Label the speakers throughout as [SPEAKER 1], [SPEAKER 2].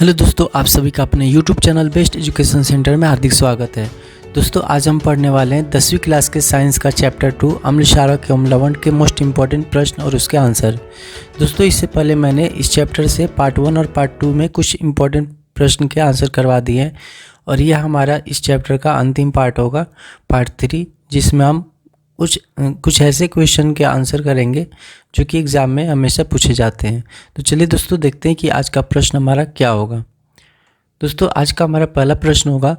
[SPEAKER 1] Hello दोस्तों, आप सभी का अपने YouTube channel best education centre में हार्दिक स्वागत है। दोस्तों, आज हम पढ़ने वाले हैं 10वीं क्लास के साइंस का चैप्टर 2 अम्ल क्षारक एवं लवण के मोस्ट इंपॉर्टेंट प्रश्न और उसके आंसर। दोस्तों, इससे पहले मैंने इस चैप्टर से पार्ट 1 और पार्ट 2 में कुछ इंपॉर्टेंट प्रश्न के आंसर करवा दिए हैं और यह हमारा इस चैप्टर का अंतिम पार्ट होगा, पार्ट 3, जिसमें हम कुछ ऐसे क्वेश्चन के आंसर करेंगे जो कि एग्ज़ाम में हमेशा पूछे जाते हैं। तो चलिए दोस्तों, देखते हैं कि आज का प्रश्न हमारा क्या होगा। दोस्तों, आज का हमारा पहला प्रश्न होगा,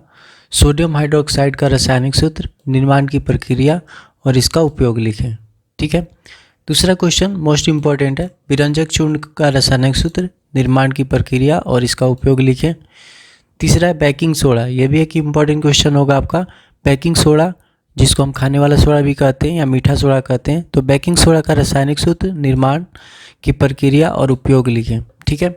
[SPEAKER 1] सोडियम हाइड्रोक्साइड का रासायनिक सूत्र, निर्माण की प्रक्रिया और इसका उपयोग लिखें। ठीक है। दूसरा क्वेश्चन मोस्ट इंपॉर्टेंट है, विरंजक चूर्ण का रासायनिक सूत्र, निर्माण की प्रक्रिया और इसका उपयोग लिखें। तीसरा है बेकिंग सोडा, यह भी एक इम्पॉर्टेंट क्वेश्चन होगा आपका। बेकिंग सोडा, जिसको हम खाने वाला सोडा भी कहते हैं या मीठा सोडा कहते हैं, तो बेकिंग सोडा का रासायनिक सूत्र, निर्माण की प्रक्रिया और उपयोग लिखें। ठीक है।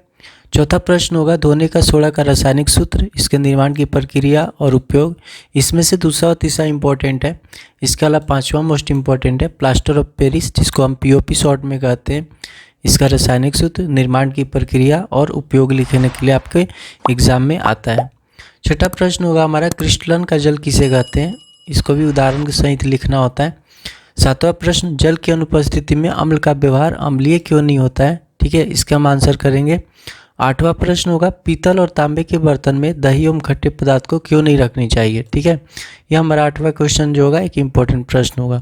[SPEAKER 1] चौथा प्रश्न होगा, धोने का सोडा का रासायनिक सूत्र, इसके निर्माण की प्रक्रिया और उपयोग। इसमें से दूसरा और तीसरा इंपॉर्टेंट है। इसके अलावा पांचवा मोस्ट इंपॉर्टेंट है, प्लास्टर ऑफ पेरिस, जिसको हम पीओपी शॉर्ट में कहते हैं, इसका रासायनिक सूत्र, निर्माण की प्रक्रिया और उपयोग लिखने के लिए आपके एग्जाम में आता है। छठा प्रश्न होगा हमारा, क्रिस्टलन का जल किसे कहते हैं, इसको भी उदाहरण के सहित लिखना होता है। सातवां प्रश्न, जल की अनुपस्थिति में अम्ल का व्यवहार अम्लीय क्यों नहीं होता है। ठीक है, इसका हम आंसर करेंगे। आठवां प्रश्न होगा, पीतल और तांबे के बर्तन में दही एवं खट्टे पदार्थ को क्यों नहीं रखनी चाहिए। ठीक है, यह हमारा आठवां क्वेश्चन जो होगा एक इम्पोर्टेंट प्रश्न होगा।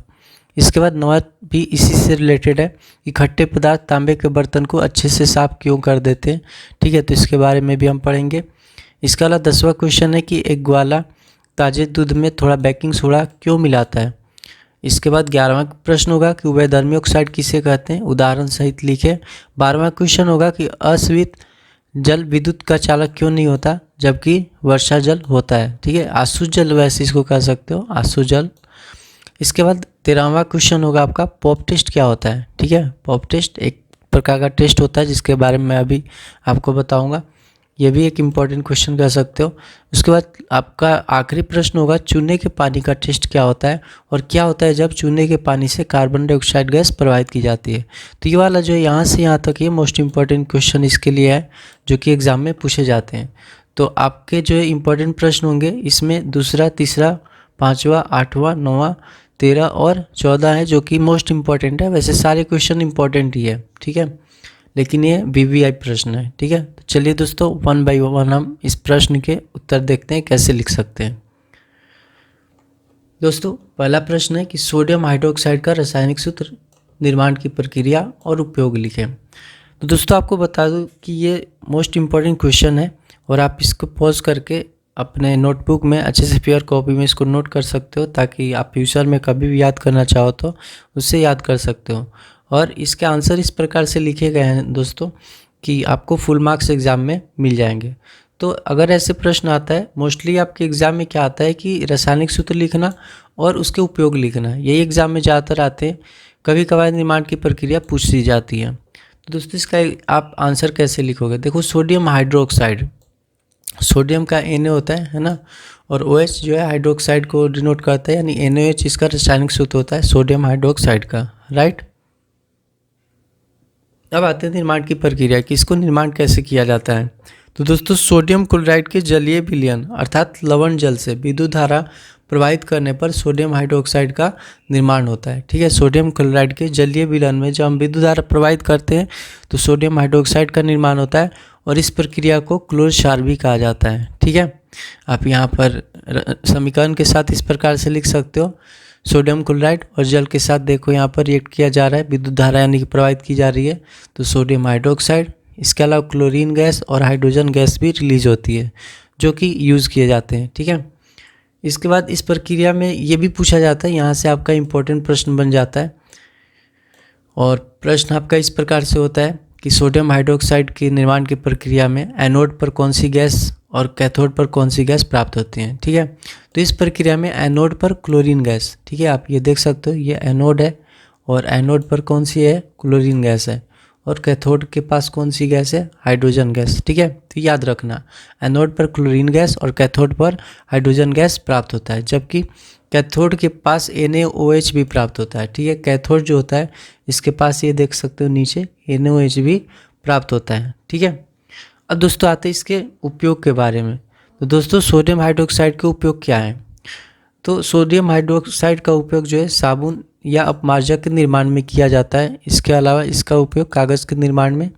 [SPEAKER 1] इसके बाद नौवां भी इसी से रिलेटेड है कि खट्टे पदार्थ तांबे के बर्तन को अच्छे से साफ क्यों कर देते हैं। ठीक है, तो इसके बारे में भी हम पढ़ेंगे। इसके अलावा 10वां क्वेश्चन है कि एक ग्वाला ताजे दूध में थोड़ा बेकिंग सोडा क्यों मिलाता है। इसके बाद 11वां प्रश्न होगा कि उभयधर्मी ऑक्साइड किसे कहते हैं, उदाहरण सहित लिखे। 12वां क्वेश्चन होगा कि अस्वीत जल विद्युत का चालक क्यों नहीं होता जबकि वर्षा जल होता है। ठीक है, आसु जल वैसे इसको कह सकते हो, आसु जल। इसके बाद 13वां क्वेश्चन होगा आपका, पॉप टेस्ट क्या होता है। ठीक है, पॉप टेस्ट एक प्रकार का टेस्ट होता है जिसके बारे में मैं अभी आपको बताऊंगा, ये भी एक इम्पॉर्टेंट क्वेश्चन कह सकते हो। उसके बाद आपका आखिरी प्रश्न होगा, चूने के पानी का टेस्ट क्या होता है और क्या होता है जब चूने के पानी से कार्बन डाइऑक्साइड गैस प्रवाहित की जाती है। तो ये वाला जो यहाँ से यहाँ तक ये मोस्ट इंपॉर्टेंट क्वेश्चन इसके लिए है जो कि एग्जाम में पूछे जाते हैं। तो आपके जो इम्पोर्टेंट प्रश्न होंगे इसमें दूसरा, तीसरा, 5वां, 8वां, 9वां, 13 और 14 है जो कि मोस्ट इंपॉर्टेंट है। वैसे सारे क्वेश्चन इंपॉर्टेंट ही है, ठीक है, लेकिन ये वीवीआई प्रश्न है। ठीक है, तो चलिए दोस्तों, 1 बाय 1 हम इस प्रश्न के उत्तर देखते हैं कैसे लिख सकते हैं। दोस्तों, पहला प्रश्न है कि सोडियम हाइड्रोक्साइड का रासायनिक सूत्र, निर्माण की प्रक्रिया और उपयोग लिखें। तो दोस्तों, आपको बता दूं कि ये मोस्ट इम्पॉर्टेंट क्वेश्चन है और आप इसको पॉज करके अपने नोटबुक में अच्छे से पेपर कॉपी में इसको नोट कर सकते हो ताकि आप फ्यूचर में कभी भी याद करना चाहो तो उससे याद कर सकते हो। और इसके आंसर इस प्रकार से लिखे गए हैं दोस्तों कि आपको फुल मार्क्स एग्ज़ाम में मिल जाएंगे। तो अगर ऐसे प्रश्न आता है, मोस्टली आपके एग्ज़ाम में क्या आता है कि रासायनिक सूत्र लिखना और उसके उपयोग लिखना, यही एग्ज़ाम में ज़्यादातर आते हैं। कभी कभार निर्माण की प्रक्रिया पूछ दी जाती है। तो दोस्तों, इसका आप आंसर कैसे लिखोगे। देखो, सोडियम हाइड्रोक्साइड, सोडियम का Na होता है ना, और OH जो है हाइड्रोक्साइड को डिनोट करता है, यानी NaOH इसका रासायनिक सूत्र होता है सोडियम हाइड्रोक्साइड का, राइट। अब आते हैं निर्माण की प्रक्रिया कि इसको निर्माण कैसे किया जाता है। तो दोस्तों, सोडियम क्लोराइड के जलीय विलयन अर्थात लवण जल से विद्युत धारा प्रवाहित करने पर सोडियम हाइड्रोक्साइड का निर्माण होता है। ठीक है, सोडियम क्लोराइड के जलीय विलयन में जब हम विद्युत धारा प्रवाहित करते हैं तो सोडियम हाइड्रोक्साइड का निर्माण होता है और इस प्रक्रिया को क्लोर क्षार भी कहा जाता है। ठीक है, आप यहाँ पर समीकरण के साथ इस प्रकार से लिख सकते हो, सोडियम क्लोराइड और जल के साथ देखो यहाँ पर रिएक्ट किया जा रहा है, विद्युत धारा यानी कि प्रवाहित की जा रही है, तो सोडियम हाइड्रोक्साइड। इसके अलावा क्लोरीन गैस और हाइड्रोजन गैस भी रिलीज होती है जो कि यूज़ किए जाते हैं। ठीक है, इसके बाद इस प्रक्रिया में ये भी पूछा जाता है, यहाँ से आपका इम्पोर्टेंट प्रश्न बन जाता है और प्रश्न आपका इस प्रकार से होता है कि सोडियम हाइड्रोक्साइड के निर्माण की प्रक्रिया में एनोड पर कौन सी गैस और कैथोड पर कौन सी गैस प्राप्त होती है। ठीक है, तो इस प्रक्रिया में एनोड पर क्लोरीन गैस, ठीक है, आप ये देख सकते हो, ये एनोड है और एनोड पर कौन सी है, क्लोरीन गैस है, और कैथोड के पास कौन सी गैस है, हाइड्रोजन गैस। ठीक है, तो याद रखना, एनोड पर क्लोरीन गैस और कैथोड पर हाइड्रोजन गैस प्राप्त होता है, जबकि कैथोड के पास NaOH भी प्राप्त होता है। ठीक है, कैथोड जो होता है इसके पास ये देख सकते हो नीचे NaOH भी प्राप्त होता है। ठीक है, अब दोस्तों आते हैं इसके उपयोग के बारे में। तो दोस्तों सोडियम हाइड्रोक्साइड के उपयोग क्या है? तो सोडियम हाइड्रोक्साइड का उपयोग जो है साबुन या अपमार्जक के निर्माण में किया जाता है। इसके अलावा इसका उपयोग कागज़ के निर्माण में,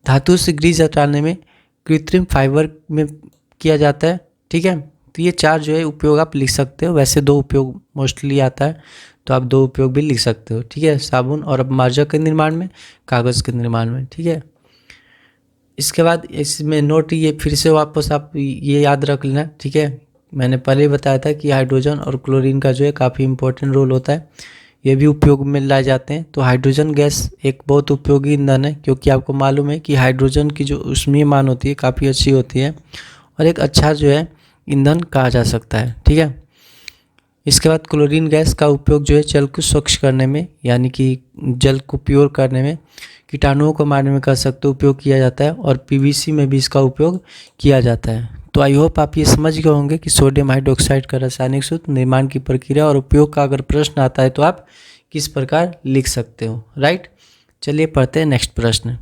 [SPEAKER 1] धातु से ग्रीस हटाने में, कृत्रिम फाइबर में किया जाता है। ठीक है, तो ये 4 जो है उपयोग आप लिख सकते हो। वैसे 2 उपयोग मोस्टली आता है, तो आप 2 उपयोग भी लिख सकते हो। ठीक है, साबुन और अपमार्जक के निर्माण में, कागज़ के निर्माण में। ठीक है, इसके बाद इसमें नोट ये फिर से वापस आप ये याद रख लेना। ठीक है, मैंने पहले ही बताया था कि हाइड्रोजन और क्लोरीन का जो है काफ़ी इंपॉर्टेंट रोल होता है, ये भी उपयोग में लाए जाते हैं। तो हाइड्रोजन गैस एक बहुत उपयोगी ईंधन है, क्योंकि आपको मालूम है कि हाइड्रोजन की जो ऊष्मीय मान होती है काफ़ी अच्छी होती है और एक अच्छा जो है ईंधन कहा जा सकता है। ठीक है, इसके बाद क्लोरीन गैस का उपयोग जो है जल को स्वच्छ करने में, यानी कि जल को प्योर करने में, कीटाणुओं को मारने में कर सकते उपयोग किया जाता है और पीवीसी में भी इसका उपयोग किया जाता है। तो आई होप आप ये समझ गए होंगे कि सोडियम हाइड्रोक्साइड का रासायनिक सूत्र, निर्माण की प्रक्रिया और उपयोग का अगर प्रश्न आता है तो आप किस प्रकार लिख सकते हो। राइट, चलिए पढ़ते हैं नेक्स्ट प्रश्न।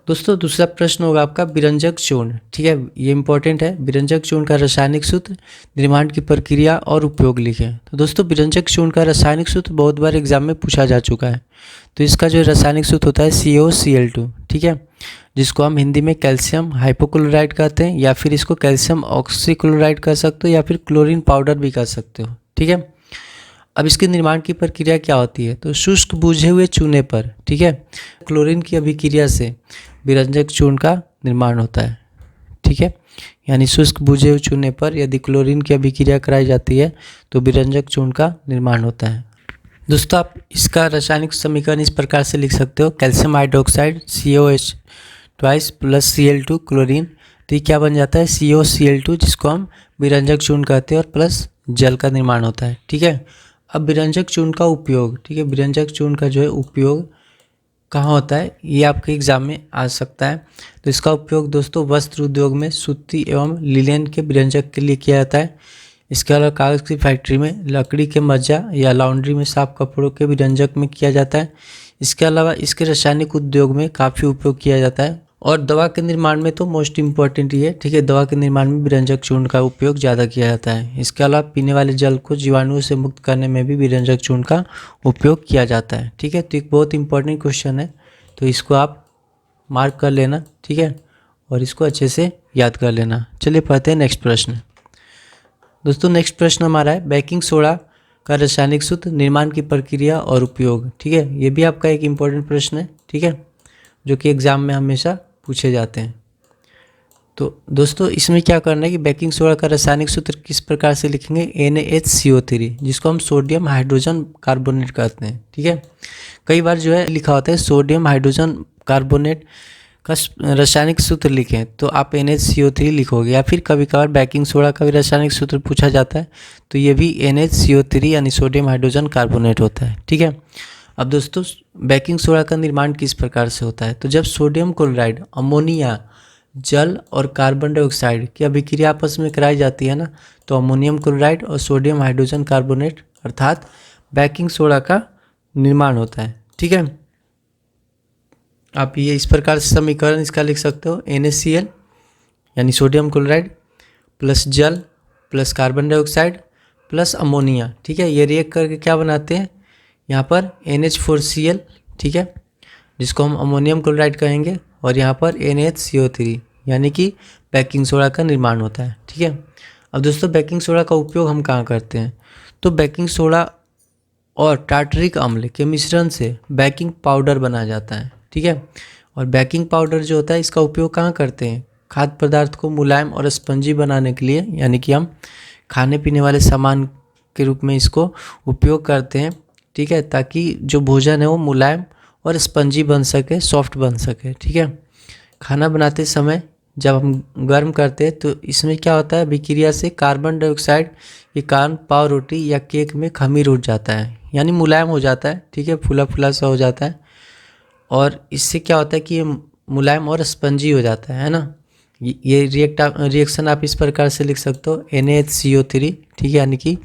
[SPEAKER 1] दोस्तों दूसरा प्रश्न होगा आपका विरंजक चूर्ण। ठीक है, ये इंपॉर्टेंट है। विरंजक चूर्ण का रासायनिक सूत्र, निर्माण की प्रक्रिया और उपयोग लिखें। तो दोस्तों विरंजक चूर्ण का रासायनिक सूत्र बहुत बार एग्जाम में पूछा जा चुका है। तो इसका जो रासायनिक सूत्र होता है CaOCl2। ठीक है, जिसको हम हिंदी में कैल्शियम हाइपोक्लोराइड कहते हैं, या फिर इसको कैल्शियम ऑक्सीक्लोराइड कह सकते हो, या फिर क्लोरीन पाउडर भी कह सकते हो। ठीक है, अब इसके निर्माण की प्रक्रिया क्या होती है? तो शुष्क बुझे हुए चूने पर, ठीक है, क्लोरीन की अभिक्रिया से विरंजक चूर्ण का निर्माण होता है। ठीक है, यानी शुष्क बुझे हुए चूने पर यदि क्लोरीन की अभिक्रिया कराई जाती है तो विरंजक चूर्ण का निर्माण होता है। दोस्तों आप इसका रासायनिक समीकरण इस प्रकार से लिख सकते हो, calcium hydroxide COH twice plus Cl2 chlorine. तो ये क्या बन जाता है? COCl2, जिसको हम विरंजक चूर्ण कहते हैं, और प्लस जल का निर्माण होता है। ठीक है, अब विरंजक चूर्ण का उपयोग, ठीक है, विरंजक चूर्ण का जो है उपयोग कहाँ होता है, ये आपके एग्जाम में आ सकता है। तो इसका उपयोग दोस्तों वस्त्र उद्योग में सूती एवं लिनेन के विरंजक के लिए किया जाता है। इसके अलावा कागज़ की फैक्ट्री में, लकड़ी के मज्जा या लॉन्ड्री में साफ कपड़ों के विरंजक में किया जाता है। इसके अलावा इसके रासायनिक उद्योग में काफ़ी उपयोग किया जाता है, और दवा के निर्माण में तो मोस्ट इम्पॉर्टेंट ये है। ठीक है, दवा के निर्माण में विरंजक चूर्ण का उपयोग ज़्यादा किया जाता है। इसके अलावा पीने वाले जल को जीवाणुओं से मुक्त करने में भी विरंजक चूर्ण का उपयोग किया जाता है। ठीक है, तो एक बहुत इंपॉर्टेंट क्वेश्चन है, तो इसको आप मार्क कर लेना। ठीक है, और इसको अच्छे से याद कर लेना। चलिए पढ़ते हैं नेक्स्ट प्रश्न। दोस्तों नेक्स्ट प्रश्न हमारा है बेकिंग सोडा का रासायनिक सूत्र, निर्माण की प्रक्रिया और उपयोग। ठीक है, ये भी आपका एक इम्पॉर्टेंट प्रश्न है। ठीक है, जो कि एग्जाम में हमेशा पूछे जाते हैं। तो दोस्तों इसमें क्या करना है कि बेकिंग सोडा का रासायनिक सूत्र किस प्रकार से लिखेंगे? NaHCO3, जिसको हम सोडियम हाइड्रोजन कार्बोनेट कहते हैं। ठीक है, कई बार जो है लिखा होता है सोडियम हाइड्रोजन कार्बोनेट का रासायनिक सूत्र लिखें, तो आप NaCO3 लिखोगे। या फिर कभी कभार बेकिंग सोडा का भी रासायनिक सूत्र पूछा जाता है, तो ये भी NaCO3 यानी सोडियम हाइड्रोजन कार्बोनेट होता है। ठीक है, अब दोस्तों बेकिंग सोडा का निर्माण किस प्रकार से होता है? तो जब सोडियम क्लोराइड, अमोनिया, जल और कार्बन डाइऑक्साइड की अभिक्रिया आपस में कराई जाती है ना, तो अमोनियम क्लोराइड और सोडियम हाइड्रोजन कार्बोनेट अर्थात बेकिंग सोडा का निर्माण होता है। ठीक है, आप ये इस प्रकार से समीकरण इसका लिख सकते हो, NaCl यानी सोडियम क्लोराइड प्लस जल plus carbon dioxide plus ammonia. ठीक है, ये रिएक्ट करके क्या बनाते हैं? यहाँ पर NH4Cl, ठीक है, जिसको हम अमोनियम क्लोराइड कहेंगे, और यहाँ पर NaCO3 यानी कि बेकिंग सोडा का निर्माण होता है। ठीक है, अब दोस्तों बेकिंग सोडा का उपयोग हम कहाँ करते हैं? तो बेकिंग सोडा और टार्टरिक अम्ल के मिश्रण से बेकिंग पाउडर बनाया जाता है। ठीक है, और बेकिंग पाउडर जो होता है इसका उपयोग कहाँ करते हैं? खाद्य पदार्थ को मुलायम और स्पंजी बनाने के लिए, यानी कि हम खाने पीने वाले सामान के रूप में इसको उपयोग करते हैं। ठीक है, ताकि जो भोजन है वो मुलायम और स्पंजी बन सके, सॉफ्ट बन सके। ठीक है, खाना बनाते समय जब हम गर्म करते हैं तो इसमें क्या होता है? अभिक्रिया से कार्बन डाइऑक्साइड के कारण पाव रोटी या केक में खमीर उठ जाता है, यानी मुलायम हो जाता है। ठीक है, फूला फूला सा हो जाता है, और इससे क्या होता है कि ये मुलायम और स्पंजी हो जाता है ना। ये रिएक्शन आप इस प्रकार से लिख सकते हो, NaHCO3, ठीक है, यानी कि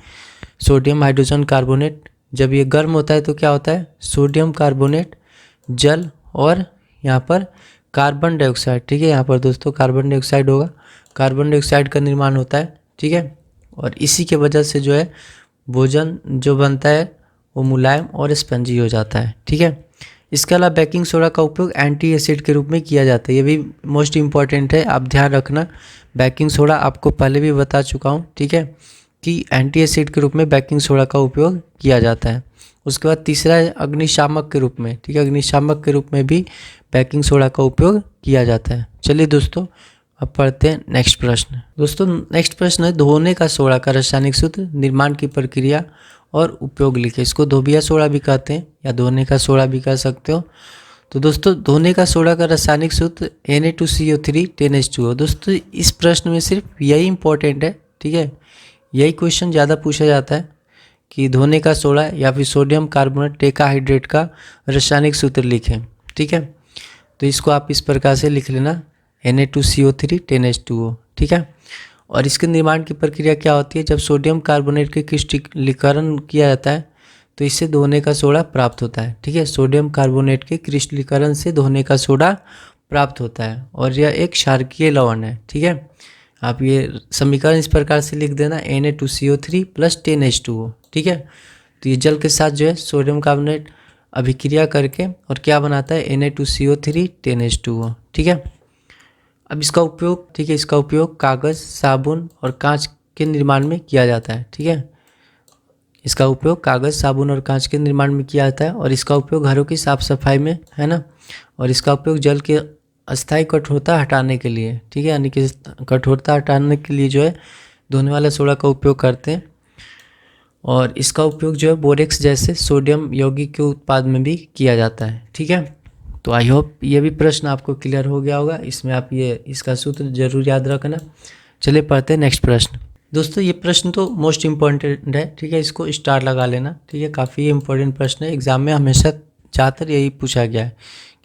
[SPEAKER 1] सोडियम हाइड्रोजन कार्बोनेट। जब ये गर्म होता है तो क्या होता है? सोडियम कार्बोनेट, जल और यहाँ पर कार्बन डाइऑक्साइड, ठीक है, यहाँ पर दोस्तों कार्बन डाइऑक्साइड होगा, कार्बन डाइऑक्साइड का निर्माण होता है, ठीक है। और इसी के वजह से जो है भोजन जो बनता है वो मुलायम और स्पंजी हो जाता है, ठीक है। इसके अलावा बेकिंग सोडा का उपयोग एंटी एसिड के रूप में किया जाता है, ये भी मोस्ट इम्पॉर्टेंट है, आप ध्यान रखना। बेकिंग सोडा आपको पहले भी बता चुका हूँ, ठीक है, कि एंटी एसिड के रूप में बेकिंग सोडा का उपयोग किया जाता है। उसके बाद तीसरा है अग्निशामक के रूप में, ठीक है, अग्निशामक के रूप में भी बेकिंग सोडा का उपयोग किया जाता है। चलिए दोस्तों अब पढ़ते हैं नेक्स्ट प्रश्न। दोस्तों नेक्स्ट प्रश्न है धोने का सोडा का रासायनिक सूत्र, निर्माण की प्रक्रिया और उपयोग लिखे। इसको धोबिया सोडा भी कहते हैं या धोने का सोडा भी कह सकते हो। तो दोस्तों धोने का सोडा का रासायनिक सूत्र Na2CO3 10H2O। दोस्तों इस प्रश्न में सिर्फ यही इंपॉर्टेंट है, ठीक है, यही क्वेश्चन ज़्यादा पूछा जाता है कि धोने का सोडा या फिर सोडियम कार्बोनेट टेट्राहाइड्रेट का रासायनिक सूत्र लिखें, ठीक है। तो इसको आप इस प्रकार से लिख लेना Na2CO3 10H2O, ठीक है। और इसके निर्माण की प्रक्रिया क्या होती है, जब सोडियम कार्बोनेट के क्रिस्टलीकरण किया जाता है तो इससे धोने का सोडा प्राप्त होता है, ठीक है। सोडियम कार्बोनेट के क्रिस्टलीकरण से धोने का सोडा प्राप्त होता है और यह एक क्षारकीय लवण है, ठीक है। आप ये समीकरण इस प्रकार से लिख देना Na2CO3 + 10H2O, ठीक है। तो ये जल के साथ जो है सोडियम कार्बोनेट अभिक्रिया करके और क्या बनाता है Na2CO3 10H2O, ठीक है। अब इसका उपयोग, ठीक है, इसका उपयोग कागज़, साबुन और कांच के निर्माण में किया जाता है, ठीक है। इसका उपयोग कागज़, साबुन और कांच के निर्माण में किया जाता है और इसका उपयोग घरों की साफ सफाई में, है ना। और इसका उपयोग जल के अस्थायी कठोरता हटाने के लिए, ठीक है, यानी कि कठोरता हटाने के लिए जो है धोने वाला सोडा का उपयोग करते हैं। और इसका उपयोग जो है बोरेक्स जैसे सोडियम यौगिक के उत्पाद में भी किया जाता है, ठीक है। तो आई होप ये भी प्रश्न आपको क्लियर हो गया होगा, इसमें आप ये इसका सूत्र जरूर याद रखना। चलिए पढ़ते हैं नेक्स्ट प्रश्न। दोस्तों ये प्रश्न तो मोस्ट इम्पॉर्टेंट है, ठीक है, इसको स्टार लगा लेना, ठीक है, काफ़ी इंपॉर्टेंट प्रश्न है, एग्जाम में हमेशा ज़्यादातर यही पूछा गया है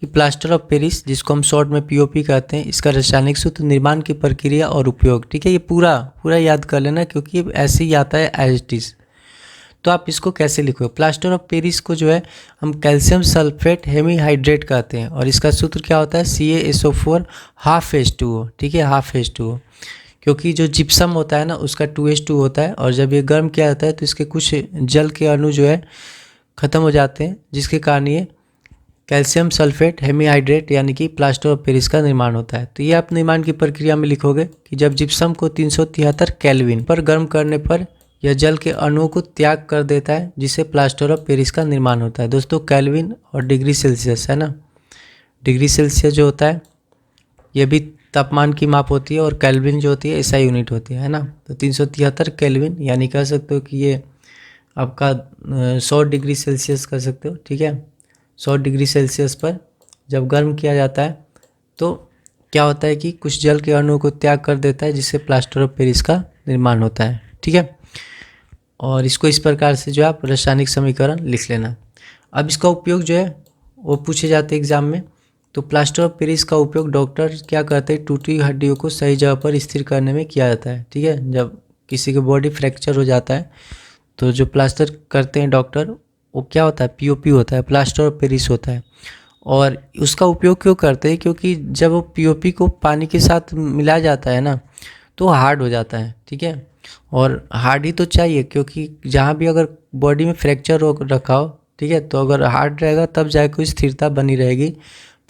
[SPEAKER 1] कि प्लास्टर ऑफ पेरिस, जिसको हम शॉर्ट में POP कहते हैं, इसका रासायनिक सूत्र, निर्माण की प्रक्रिया और उपयोग, ठीक है। ये पूरा याद कर लेना क्योंकि ऐसे ही आता है एज इट इज़। तो आप इसको कैसे लिखोगे, प्लास्टर ऑफ पेरिस को जो है हम कैल्शियम सल्फेट हेमीहाइड्रेट कहते हैं और इसका सूत्र क्या होता है CaSO4 ½ H2O, ठीक है, ½ H2O। क्योंकि जो जिप्सम होता है ना उसका 2H2 होता है और जब ये गर्म किया जाता है तो इसके कुछ जल के अणु जो है ख़त्म हो जाते हैं, जिसके कारण ये कैल्शियम सल्फेट हेमीहाइड्रेट यानी कि प्लास्टर ऑफ पेरिस का निर्माण होता है। तो ये आप निर्माण की प्रक्रिया में लिखोगे कि जब जिप्सम को 373 केल्विन पर गर्म करने पर यह जल के अणुओं को त्याग कर देता है, जिससे प्लास्टर ऑफ पेरिस का निर्माण होता है। दोस्तों केल्विन और डिग्री सेल्सियस, है ना, डिग्री सेल्सियस जो होता है ये भी तापमान की माप होती है और केल्विन जो होती है SI यूनिट होती है ना। तो 373 केल्विन यानी कह सकते हो कि ये आपका 100 डिग्री सेल्सियस कर सकते हो, ठीक है। 100 डिग्री सेल्सियस पर जब गर्म किया जाता है तो क्या होता है कि कुछ जल के अणुओं को त्याग कर देता है, जिससे प्लास्टर ऑफ पेरिस का निर्माण होता है, ठीक है। और इसको इस प्रकार से जो है आप रासायनिक समीकरण लिख लेना। अब इसका उपयोग जो है वो पूछे जाते हैं एग्जाम में। तो प्लास्टर ऑफ पेरिस का उपयोग डॉक्टर क्या करते हैं, टूटी हड्डियों को सही जगह पर स्थिर करने में किया जाता है, ठीक है। जब किसी की बॉडी फ्रैक्चर हो जाता है तो जो प्लास्टर करते हैं डॉक्टर वो क्या होता है POP होता है, प्लास्टर ऑफ पेरिस होता है। और उसका उपयोग क्यों करते हैं, क्योंकि जब वो POP को पानी के साथ मिलाया जाता है ना तो हार्ड हो जाता है, ठीक है। और हार्ड ही तो चाहिए क्योंकि जहाँ भी अगर बॉडी में फ्रैक्चर हो रखा हो, ठीक है, तो अगर हार्ड रहेगा तब जाकर कोई स्थिरता बनी रहेगी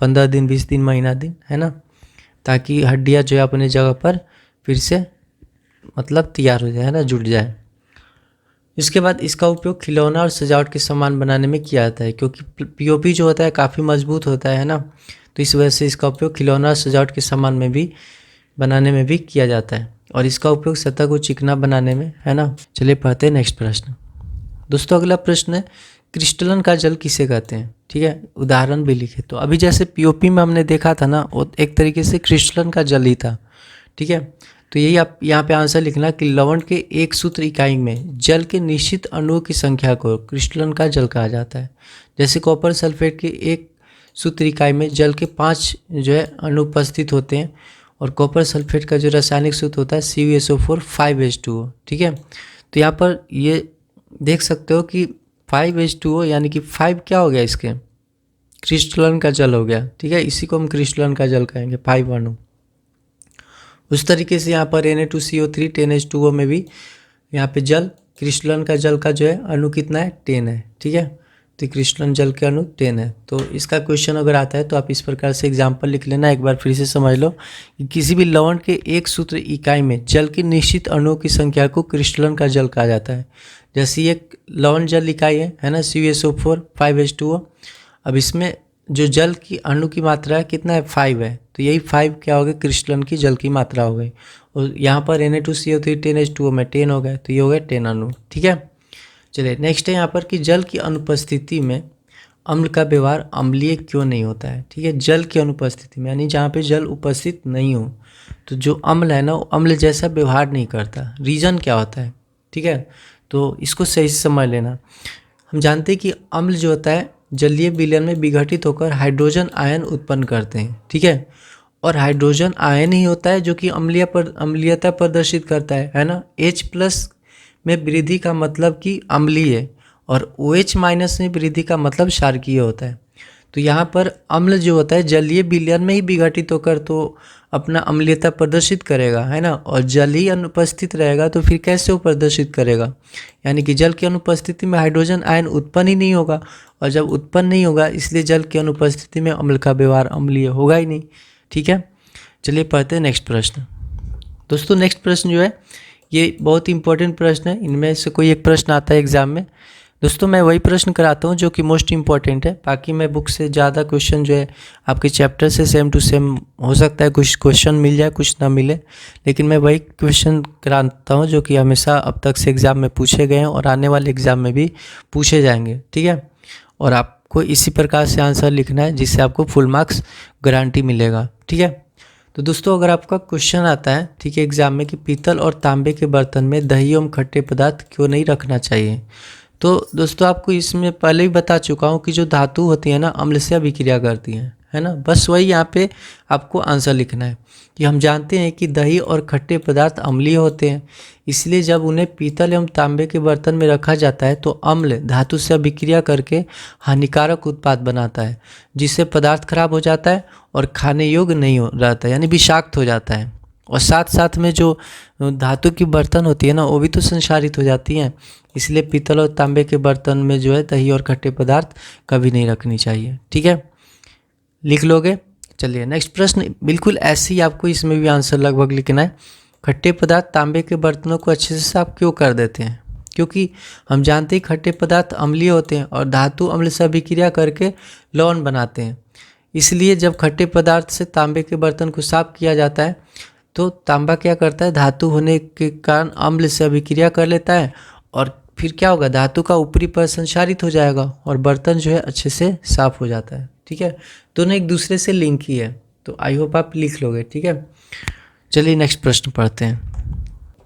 [SPEAKER 1] 15 दिन 20 दिन महीना दिन, है ना, ताकि हड्डियाँ जो है अपने जगह पर फिर से मतलब तैयार हो जाए, है ना, जुड़ जाए। इसके बाद इसका उपयोग खिलौना और सजावट के सामान बनाने में किया जाता है, क्योंकि POP जो होता है काफ़ी मजबूत होता है ना, तो इस वजह से इसका उपयोग खिलौना और सजावट के सामान में भी बनाने में भी किया जाता है। और इसका उपयोग सतह को चिकना बनाने में, है ना। चलिए पढ़ते हैं नेक्स्ट प्रश्न। दोस्तों अगला प्रश्न है क्रिस्टलन का जल किसे कहते हैं, ठीक है, उदाहरण भी लिखे। तो अभी जैसे POP में हमने देखा था ना वो एक तरीके से क्रिस्टलन का जल ही था, ठीक है। तो यही आप यहाँ पे आंसर लिखना कि लवण के एक सूत्र इकाई में जल के निश्चित अणुओं की संख्या को क्रिस्टलन का जल कहा जाता है। जैसे कॉपर सल्फेट के एक सूत्र इकाई में जल के 5 जो है अणु उपस्थित होते हैं और कॉपर सल्फेट का जो रासायनिक सूत्र होता है CuSO4 5H2O, ठीक है। तो यहाँ पर ये देख सकते हो कि 5H2O यानी कि 5 क्या हो गया इसके क्रिस्टलन का जल हो गया, ठीक है, इसी को हम क्रिस्टलन का जल कहेंगे 5 अणु। उस तरीके से यहाँ पर Na2CO3 10H2O में भी यहाँ पे जल क्रिस्टलन का जल का जो है अणु कितना है 10 है, ठीक है, तो क्रिस्टलन जल के अणु 10 है। तो इसका क्वेश्चन अगर आता है तो आप इस प्रकार से एग्जाम्पल लिख लेना। एक बार फिर से समझ लो कि किसी भी लवण के एक सूत्र इकाई में जल की निश्चित अणुओं की संख्या को क्रिस्टलन का जल कहा जाता है। जैसे ये लवण जल इकाई है ना, CuSO4 5H2O। अब इसमें जो जल की अणु की मात्रा है कितना है 5 है, तो यही 5 क्या हो गया क्रिस्टलन की जल की मात्रा हो गई। और यहाँ पर Na2CO3 10H2O में 10 हो गया, तो ये हो गया 10 अणु, ठीक है। चलिए नेक्स्ट है यहाँ पर कि जल की अनुपस्थिति में अम्ल का व्यवहार अम्लीय क्यों नहीं होता है, ठीक है। जल की अनुपस्थिति में यानी जहाँ पे जल उपस्थित नहीं हो तो जो अम्ल है ना वो अम्ल जैसा व्यवहार नहीं करता। रीज़न क्या होता है, ठीक है, तो इसको सही से समझ लेना। हम जानते हैं कि अम्ल जो होता है जलीय विलयन में विघटित होकर हाइड्रोजन आयन उत्पन्न करते हैं, ठीक है, और हाइड्रोजन आयन ही होता है जो कि अम्लीयता प्रदर्शित करता है ना। H+ में वृद्धि का मतलब कि अम्लीय और OH- में वृद्धि का मतलब क्षारकीय होता है। तो यहाँ पर अम्ल जो होता है जलीय विलयन में ही विघटित होकर तो अपना अम्लीयता प्रदर्शित करेगा, है ना, और जल ही अनुपस्थित रहेगा तो फिर कैसे वो प्रदर्शित करेगा, यानी कि जल की अनुपस्थिति में हाइड्रोजन आयन उत्पन्न ही नहीं होगा, और जब उत्पन्न नहीं होगा इसलिए जल की अनुपस्थिति में अम्ल का व्यवहार अम्लीय होगा ही नहीं, ठीक है। चलिए पढ़ते हैं नेक्स्ट प्रश्न। दोस्तों नेक्स्ट प्रश्न जो है ये बहुत इंपॉर्टेंट प्रश्न है, इनमें से कोई एक प्रश्न आता है एग्जाम में। दोस्तों मैं वही प्रश्न कराता हूँ जो कि मोस्ट इंपॉर्टेंट है, बाकी मैं बुक से ज़्यादा क्वेश्चन जो है आपके चैप्टर से सेम टू सेम हो सकता है, कुछ क्वेश्चन मिल जाए कुछ ना मिले, लेकिन मैं वही क्वेश्चन कराता हूँ जो कि हमेशा अब तक से एग्ज़ाम में पूछे गए हैं और आने वाले एग्ज़ाम में भी पूछे जाएंगे, ठीक है। और आपको इसी प्रकार से आंसर लिखना है जिससे आपको फुल मार्क्स गारंटी मिलेगा, ठीक है। तो दोस्तों अगर आपका क्वेश्चन आता है, ठीक है, एग्जाम में कि पीतल और तांबे के बर्तन में दही एवं खट्टे पदार्थ क्यों नहीं रखना चाहिए, तो दोस्तों आपको इसमें पहले ही बता चुका हूँ कि जो धातु होती है ना अम्ल से अभिक्रिया करती हैं, है ना, बस वही यहाँ पे आपको आंसर लिखना है कि हम जानते हैं कि दही और खट्टे पदार्थ अम्लीय होते हैं, इसलिए जब उन्हें पीतल एवं तांबे के बर्तन में रखा जाता है तो अम्ल धातु से अभिक्रिया करके हानिकारक उत्पाद बनाता है, जिससे पदार्थ खराब हो जाता है और खाने योग्य नहीं हो रहता है, यानी विषाक्त हो जाता है। और साथ साथ में जो धातु की बर्तन होती है ना वो भी तो संक्षारित हो जाती हैं, इसलिए पीतल और तांबे के बर्तन में जो है दही और खट्टे पदार्थ कभी नहीं रखनी चाहिए, ठीक है, लिख लोगे। चलिए नेक्स्ट प्रश्न बिल्कुल ऐसे ही आपको इसमें भी आंसर लगभग लिखना है। खट्टे पदार्थ तांबे के बर्तनों को अच्छे से साफ क्यों कर देते हैं, क्योंकि हम जानते हैं खट्टे पदार्थ अम्लीय होते हैं और धातु अम्ल से अभिक्रिया करके लवण बनाते हैं, इसलिए जब खट्टे पदार्थ से तांबे के बर्तन को साफ किया जाता है तो तांबा क्या करता है, धातु होने के कारण अम्ल से अभिक्रिया कर लेता है और फिर क्या होगा, धातु का ऊपरी परत संक्षारित हो जाएगा और बर्तन जो है अच्छे से साफ हो जाता है, ठीक है। दोनों एक दूसरे से लिंक ही है, तो आई होप आप लिख लोगे, ठीक है। चलिए नेक्स्ट प्रश्न पढ़ते हैं।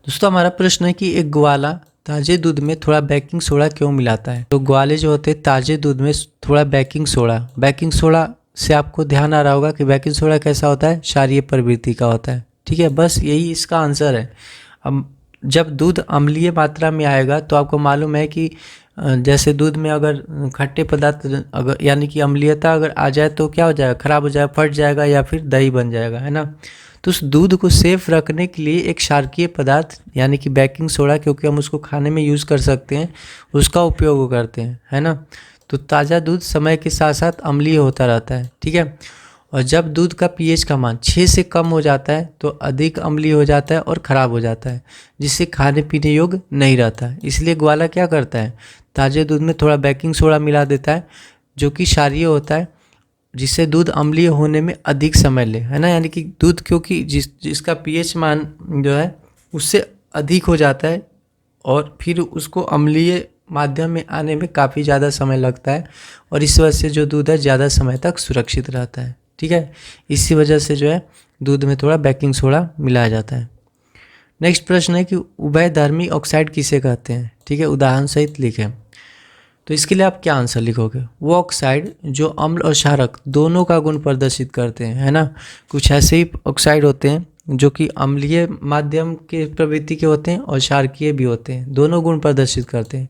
[SPEAKER 1] दोस्तों हमारा प्रश्न है कि एक ग्वाला ताज़े दूध में थोड़ा बेकिंग सोडा क्यों मिलाता है। तो ग्वाले जो होते हैं ताज़े दूध में थोड़ा बेकिंग सोडा से आपको ध्यान आ रहा होगा कि बेकिंग सोडा कैसा होता है, क्षारीय प्रवृत्ति का होता है, ठीक है, बस यही इसका आंसर है। अब जब दूध अम्लीय मात्रा में आएगा तो आपको मालूम है कि जैसे दूध में अगर खट्टे पदार्थ अगर यानी कि अम्लीयता अगर आ जाए तो क्या हो जाएगा, खराब हो जाएगा, फट जाएगा या फिर दही बन जाएगा, है ना। तो उस दूध को सेफ रखने के लिए एक क्षारकीय पदार्थ यानी कि बेकिंग सोडा, क्योंकि हम उसको खाने में यूज़ कर सकते हैं, उसका उपयोग करते हैं, है ना। तो ताज़ा दूध समय के साथ साथ अम्लीय होता रहता है, ठीक है, और जब दूध का pH का मान 6 से कम हो जाता है तो अधिक अम्लीय हो जाता है और ख़राब हो जाता है, जिससे खाने पीने योग्य नहीं रहता है। इसलिए ग्वाला क्या करता है, ताज़े दूध में थोड़ा बेकिंग सोडा मिला देता है जो कि क्षारीय होता है, जिससे दूध अम्लीय होने में अधिक समय ले, है ना, यानी कि दूध क्योंकि जिसका pH मान जो है उससे अधिक हो जाता है और फिर उसको अम्लीय माध्यम में आने में काफ़ी ज़्यादा समय लगता है और इस वजह से जो दूध है ज़्यादा समय तक सुरक्षित रहता है, ठीक है। इसी वजह से जो है दूध में थोड़ा बेकिंग सोडा मिलाया जाता है। नेक्स्ट प्रश्न है कि उभयधर्मी ऑक्साइड किसे कहते हैं, ठीक है, उदाहरण सहित लिखें। तो इसके लिए आप क्या आंसर लिखोगे, वो ऑक्साइड जो अम्ल और क्षारक दोनों का गुण प्रदर्शित करते हैं, है ना। कुछ ऐसे ही ऑक्साइड होते हैं जो कि अम्लीय माध्यम के प्रवृत्ति के होते हैं और क्षारकीय भी होते हैं, दोनों गुण प्रदर्शित करते हैं।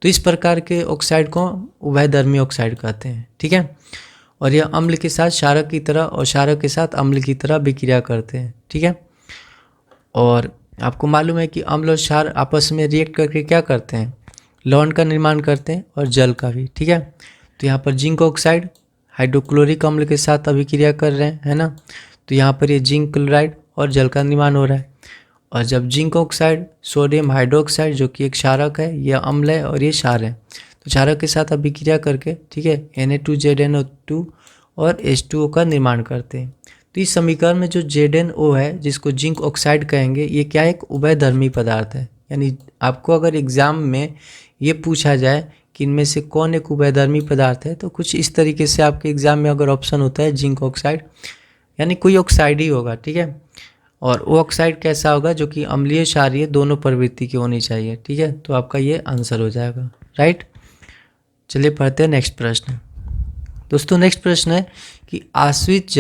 [SPEAKER 1] तो इस प्रकार के ऑक्साइड को उभयधर्मी ऑक्साइड कहते हैं, ठीक है। और यह अम्ल के साथ क्षारक की तरह और क्षारक के साथ अम्ल की तरह विक्रिया करते हैं। ठीक है, और आपको मालूम है कि अम्ल और क्षार आपस में रिएक्ट करके क्या करते हैं, लवण का निर्माण करते हैं और जल का भी। ठीक है, तो यहाँ पर जिंक ऑक्साइड हाइड्रोक्लोरिक अम्ल के साथ अभिक्रिया कर रहे हैं, है ना। तो यहाँ पर ये जिंक क्लोराइड और जल का निर्माण हो रहा है। और जब जिंक ऑक्साइड सोडियम हाइड्रोक्साइड जो कि एक क्षारक है, यह अम्ल है और ये क्षार है, तो क्षारक के साथ अभिक्रिया करके, ठीक है, Na2ZnO2 और H2O का निर्माण करते हैं। तो इस समीकरण में जो ZnO है, जिसको जिंक ऑक्साइड कहेंगे, ये क्या एक उभयधर्मी पदार्थ है। यानी आपको अगर एग्जाम में ये पूछा जाए कि इनमें से कौन एक उभयधर्मी पदार्थ है, तो कुछ इस तरीके से आपके एग्जाम में अगर ऑप्शन होता है जिंक ऑक्साइड, यानी कोई ऑक्साइड ही होगा। ठीक है, और वो ऑक्साइड कैसा होगा, जो कि अम्लीय क्षारीय दोनों प्रवृत्ति की होनी चाहिए। ठीक है, तो आपका ये आंसर हो जाएगा। राइट, चलिए पढ़ते हैं नेक्स्ट प्रश्न। दोस्तों नेक्स्ट प्रश्न है कि आश्वित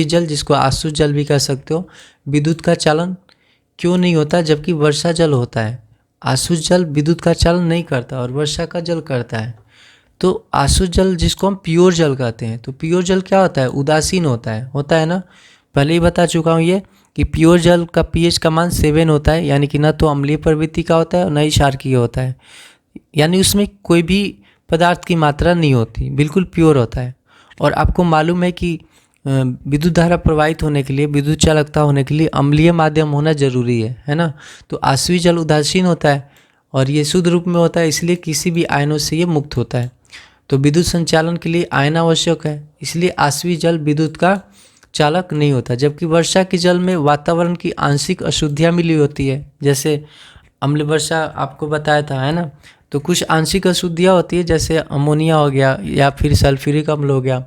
[SPEAKER 1] जल जिसको आसु जल भी कह सकते हो, विद्युत का चालन क्यों नहीं होता जबकि वर्षा जल होता है। आसु जल विद्युत का चालन नहीं करता और वर्षा का जल करता है। तो आसु जल जिसको हम प्योर जल कहते हैं, तो प्योर जल क्या होता है, उदासीन होता है ना। पहले ही बता चुका हूँ ये कि प्योर जल का pH का मान 7 होता है, यानी कि ना तो अम्लीय प्रवृत्ति का होता है और ना ही क्षारकीय होता है, यानी उसमें कोई भी पदार्थ की मात्रा नहीं होती, बिल्कुल प्योर होता है। और आपको मालूम है कि विद्युत धारा प्रवाहित होने के लिए, विद्युत चालकता होने के लिए अम्लीय माध्यम होना जरूरी है ना। तो आश्वित जल उदासीन होता है और ये शुद्ध रूप में होता है, इसलिए किसी भी आयनों से ये मुक्त होता है। तो विद्युत संचालन के लिए आयन आवश्यक है, इसलिए आश्वित जल विद्युत का चालक नहीं होता। जबकि वर्षा के जल में वातावरण की आंशिक अशुद्धियाँ मिली होती है, जैसे अम्ल वर्षा आपको बताया था, है ना। तो कुछ आंशिक अशुद्धियाँ होती है, जैसे अमोनिया हो गया या फिर सल्फ्यूरिक अम्ल हो गया।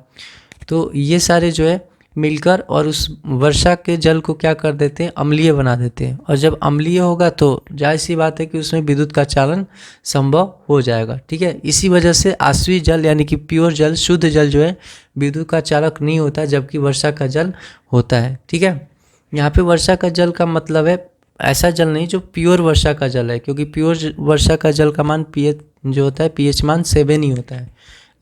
[SPEAKER 1] तो ये सारे जो है मिलकर और उस वर्षा के जल को क्या कर देते हैं, अम्लीय बना देते हैं। और जब अम्लीय होगा तो जाहिर सी बात है कि उसमें विद्युत का चालन संभव हो जाएगा। ठीक है, इसी वजह से आश्वित जल यानी कि प्योर जल, शुद्ध जल जो है विद्युत का चालक नहीं होता, जबकि वर्षा का जल होता है। ठीक है, यहाँ पे वर्षा का जल का मतलब है ऐसा जल नहीं जो प्योर वर्षा का जल है, क्योंकि प्योर वर्षा का जल का मान pH जो होता है, pH मान 7 ही होता है।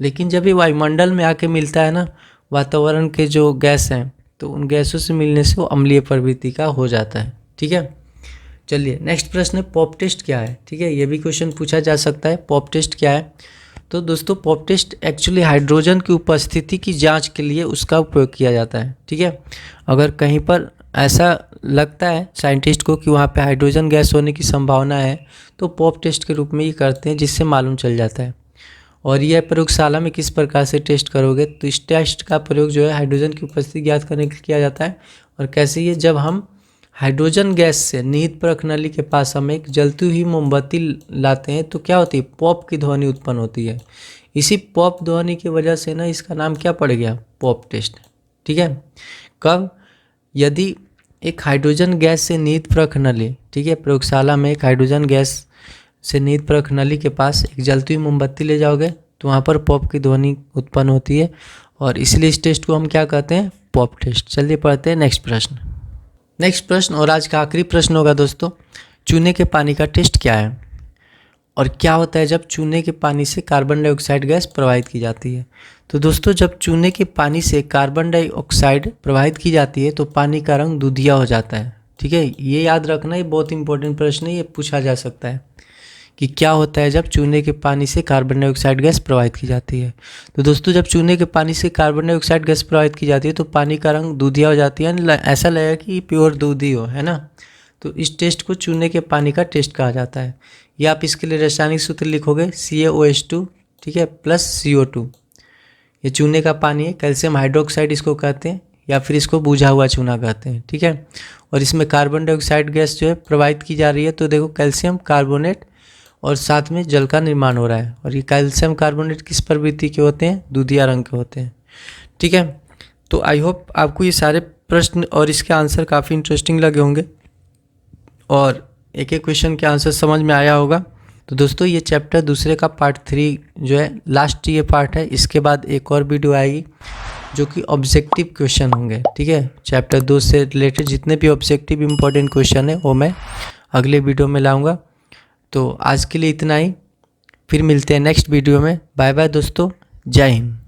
[SPEAKER 1] लेकिन जब ये वायुमंडल में आके मिलता है ना, वातावरण के जो गैस हैं, तो उन गैसों से मिलने से वो अम्लीय प्रवृत्ति का हो जाता है। ठीक है, चलिए नेक्स्ट प्रश्न है पॉप टेस्ट क्या है। ठीक है, ये भी क्वेश्चन पूछा जा सकता है, पॉप टेस्ट क्या है। तो दोस्तों पॉप टेस्ट एक्चुअली हाइड्रोजन की उपस्थिति की जांच के लिए उसका उपयोग किया जाता है। ठीक है, अगर कहीं पर ऐसा लगता है साइंटिस्ट को कि वहाँ पे हाइड्रोजन गैस होने की संभावना है, तो पॉप टेस्ट के रूप में ये करते हैं, जिससे मालूम चल जाता है। और यह प्रयोगशाला में किस प्रकार से टेस्ट करोगे, तो इस टेस्ट का प्रयोग जो है हाइड्रोजन की उपस्थिति ज्ञात करने के लिए किया जाता है। और कैसे, ये जब हम हाइड्रोजन गैस से निहित परख नली के पास हम एक जलती हुई मोमबत्ती लाते हैं, तो क्या होती है, पॉप की ध्वनि उत्पन्न होती है। इसी पॉप ध्वनि की वजह से ना इसका नाम क्या पड़ गया, पॉप टेस्ट। ठीक है, कब, यदि एक हाइड्रोजन गैस से निहित परख नली, ठीक है, प्रयोगशाला में एक हाइड्रोजन गैस से निहित परख नली के पास एक जलती हुई मोमबत्ती ले जाओगे, तो वहाँ पर पॉप की ध्वनि उत्पन्न होती है, और इसलिए इस टेस्ट को हम क्या कहते हैं, पॉप टेस्ट। चलिए पढ़ते हैं नेक्स्ट प्रश्न और आज का आखिरी प्रश्न होगा दोस्तों, चूने के पानी का टेस्ट क्या है और क्या होता है जब चूने के पानी से कार्बन डाइऑक्साइड गैस प्रवाहित की जाती है। तो दोस्तों जब चूने के पानी से कार्बन डाइऑक्साइड प्रवाहित की जाती है तो पानी का रंग दूधिया हो जाता है। ठीक है, ये याद रखना, ये बहुत इंपॉर्टेंट प्रश्न है, ये पूछा जा सकता है कि क्या होता है जब चूने के पानी से कार्बन डाइऑक्साइड गैस प्रवाहित की जाती है। तो दोस्तों जब चूने के पानी से कार्बन डाइऑक्साइड गैस प्रवाहित की जाती है तो पानी का रंग दूधिया हो जाती है, यानी ऐसा लगेगा कि प्योर दूध ही हो, है ना। तो इस टेस्ट को चूने के पानी का टेस्ट कहा जाता है। या आप इसके लिए रासायनिक सूत्र लिखोगे CaOH2, ठीक है, प्लस CO2। ये चूने का पानी है, कैल्शियम हाइड्रोक्साइड इसको कहते हैं, या फिर इसको बुझा हुआ चूना कहते हैं। ठीक है, और इसमें कार्बन डाइऑक्साइड गैस जो है प्रवाहित की जा रही है, तो देखो कैल्शियम कार्बोनेट और साथ में जल का निर्माण हो रहा है। और ये कैल्शियम कार्बोनेट किस प्रवृत्ति के होते हैं, दूधिया रंग के होते हैं। ठीक है, तो आई होप आपको ये सारे प्रश्न और इसके आंसर काफ़ी इंटरेस्टिंग लगे होंगे और एक एक क्वेश्चन के आंसर समझ में आया होगा। तो दोस्तों ये चैप्टर दूसरे का पार्ट 3 जो है लास्ट ये पार्ट है, इसके बाद एक और वीडियो आएगी जो कि ऑब्जेक्टिव क्वेश्चन होंगे। ठीक है, चैप्टर 2 से रिलेटेड जितने भी ऑब्जेक्टिव इंपॉर्टेंट क्वेश्चन है वो मैं अगले वीडियो में लाऊंगा। तो आज के लिए इतना ही, फिर मिलते हैं नेक्स्ट वीडियो में। बाय बाय दोस्तों, जय हिंद।